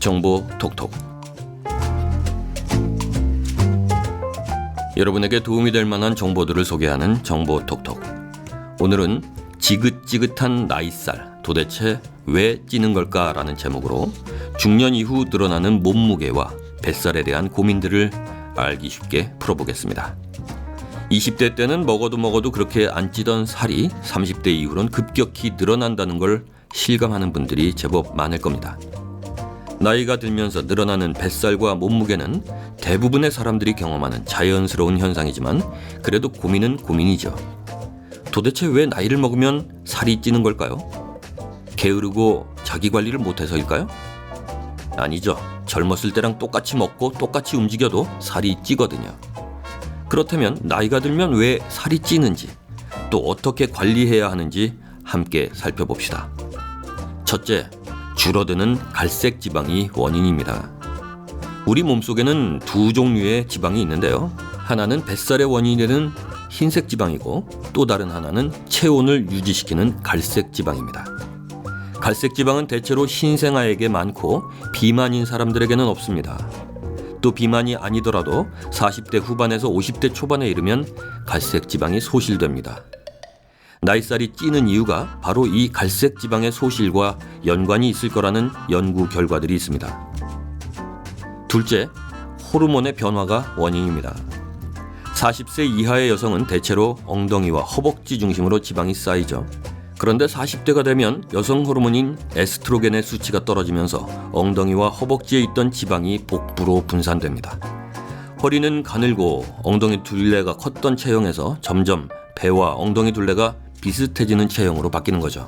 정보 톡톡. 여러분에게 도움이 될 만한 정보들을 소개하는 정보 톡톡. 오늘은 지긋지긋한 나이살 도대체 왜 찌는 걸까라는 제목으로 중년 이후 늘어나는 몸무게와 뱃살에 대한 고민들을 알기 쉽게 풀어보겠습니다. 20대 때는 먹어도 그렇게 안 찌던 살이 30대 이후로는 급격히 늘어난다는 걸 실감하는 분들이 제법 많을 겁니다. 나이가 들면서 늘어나는 뱃살과 몸무게는 대부분의 사람들이 경험하는 자연스러운 현상이지만 그래도 고민은 고민이죠. 도대체 왜 나이를 먹으면 살이 찌는 걸까요? 게으르고 자기 관리를 못해서일까요? 아니죠. 젊었을 때랑 똑같이 먹고 똑같이 움직여도 살이 찌거든요. 그렇다면 나이가 들면 왜 살이 찌는지, 또 어떻게 관리해야 하는지 함께 살펴봅시다. 첫째, 줄어드는 갈색 지방이 원인입니다. 우리 몸속에는 두 종류의 지방이 있는데요. 하나는 뱃살의 원인이 되는 흰색 지방이고 또 다른 하나는 체온을 유지시키는 갈색 지방입니다. 갈색 지방은 대체로 신생아에게 많고 비만인 사람들에게는 없습니다. 또 비만이 아니더라도 40대 후반에서 50대 초반에 이르면 갈색 지방이 소실됩니다. 나이살이 찌는 이유가 바로 이 갈색 지방의 소실과 연관이 있을 거라는 연구 결과들이 있습니다. 둘째, 호르몬의 변화가 원인입니다. 40세 이하의 여성은 대체로 엉덩이와 허벅지 중심으로 지방이 쌓이죠. 그런데 40대가 되면 여성 호르몬인 에스트로겐의 수치가 떨어지면서 엉덩이와 허벅지에 있던 지방이 복부로 분산됩니다. 허리는 가늘고 엉덩이 둘레가 컸던 체형에서 점점 배와 엉덩이 둘레가 비슷해지는 체형으로 바뀌는 거죠.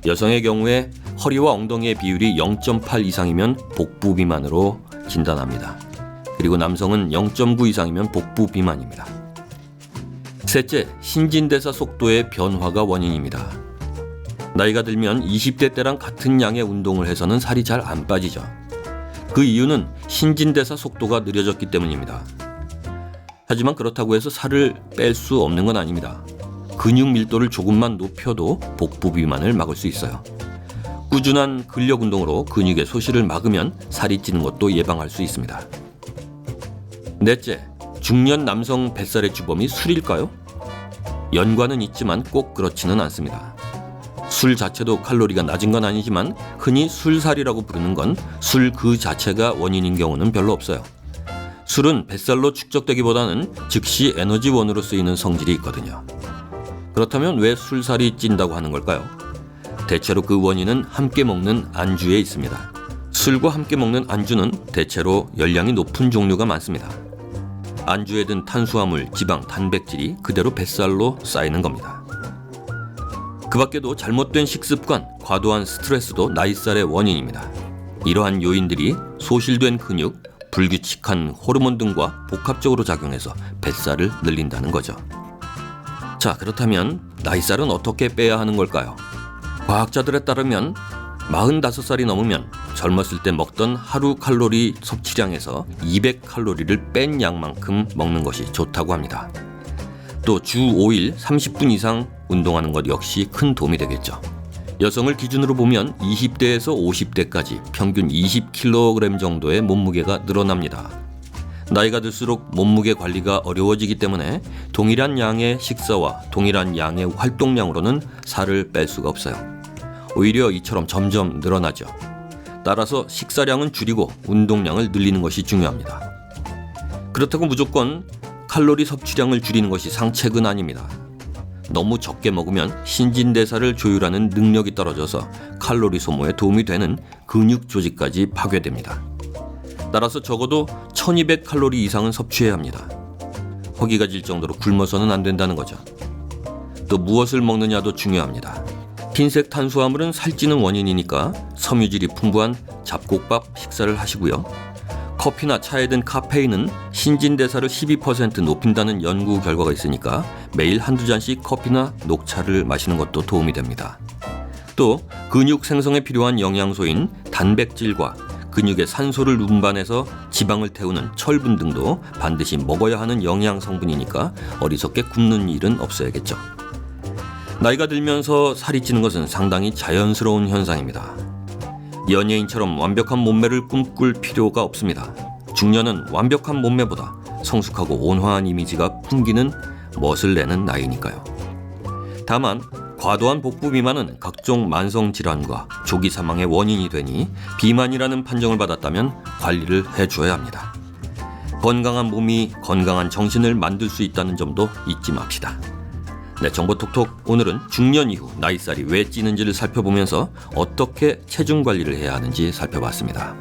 여성의 경우에 허리와 엉덩이의 비율이 0.8 이상이면 복부 비만으로 진단합니다. 그리고 남성은 0.9 이상이면 복부 비만입니다. 셋째, 신진대사 속도의 변화가 원인입니다. 나이가 들면 20대 때랑 같은 양의 운동을 해서는 살이 잘 안 빠지죠. 그 이유는 신진대사 속도가 느려졌기 때문입니다. 하지만 그렇다고 해서 살을 뺄 수 없는 건 아닙니다. 근육 밀도를 조금만 높여도 복부 비만을 막을 수 있어요. 꾸준한 근력 운동으로 근육의 소실을 막으면 살이 찌는 것도 예방할 수 있습니다. 넷째, 중년 남성 뱃살의 주범이 술일까요? 연관은 있지만 꼭 그렇지는 않습니다. 술 자체도 칼로리가 낮은 건 아니지만 흔히 술살이라고 부르는 건 술 그 자체가 원인인 경우는 별로 없어요. 술은 뱃살로 축적되기보다는 즉시 에너지원으로 쓰이는 성질이 있거든요. 그렇다면 왜 술살이 찐다고 하는 걸까요? 대체로 그 원인은 함께 먹는 안주에 있습니다. 술과 함께 먹는 안주는 대체로 열량이 높은 종류가 많습니다. 안주에 든 탄수화물, 지방, 단백질이 그대로 뱃살로 쌓이는 겁니다. 그 밖에도 잘못된 식습관, 과도한 스트레스도 나이살의 원인입니다. 이러한 요인들이 소실된 근육, 불규칙한 호르몬 등과 복합적으로 작용해서 뱃살을 늘린다는 거죠. 자, 그렇다면 나이살은 어떻게 빼야 하는 걸까요? 과학자들에 따르면 45살이 넘으면 젊었을 때 먹던 하루 칼로리 섭취량에서 200칼로리를 뺀 양만큼 먹는 것이 좋다고 합니다. 또 주 5일 30분 이상 운동하는 것 역시 큰 도움이 되겠죠. 여성을 기준으로 보면 20대에서 50대까지 평균 20kg 정도의 몸무게가 늘어납니다. 나이가 들수록 몸무게 관리가 어려워지기 때문에 동일한 양의 식사와 동일한 양의 활동량으로는 살을 뺄 수가 없어요. 오히려 이처럼 점점 늘어나죠. 따라서 식사량은 줄이고 운동량을 늘리는 것이 중요합니다. 그렇다고 무조건 칼로리 섭취량을 줄이는 것이 상책은 아닙니다. 너무 적게 먹으면 신진대사를 조율하는 능력이 떨어져서 칼로리 소모에 도움이 되는 근육 조직까지 파괴됩니다. 따라서 적어도 1200칼로리 이상은 섭취해야 합니다. 허기가 질 정도로 굶어서는 안 된다는 거죠. 또 무엇을 먹느냐도 중요합니다. 흰색 탄수화물은 살찌는 원인이니까 섬유질이 풍부한 잡곡밥 식사를 하시고요. 커피나 차에 든 카페인은 신진대사를 12% 높인다는 연구 결과가 있으니까 매일 한두 잔씩 커피나 녹차를 마시는 것도 도움이 됩니다. 또 근육 생성에 필요한 영양소인 단백질과 근육의 산소를 운반해서 지방을 태우는 철분 등도 반드시 먹어야 하는 영양 성분이니까 어리석게 굶는 일은 없어야겠죠. 나이가 들면서 살이 찌는 것은 상당히 자연스러운 현상입니다. 연예인처럼 완벽한 몸매를 꿈꿀 필요가 없습니다. 중년은 완벽한 몸매보다 성숙하고 온화한 이미지가 풍기는 멋을 내는 나이니까요. 다만 과도한 복부 비만은 각종 만성 질환과 조기 사망의 원인이 되니 비만이라는 판정을 받았다면 관리를 해줘야 합니다. 건강한 몸이 건강한 정신을 만들 수 있다는 점도 잊지 맙시다. 네, 정보톡톡 오늘은 중년 이후 나이살이 왜 찌는지를 살펴보면서 어떻게 체중 관리를 해야 하는지 살펴봤습니다.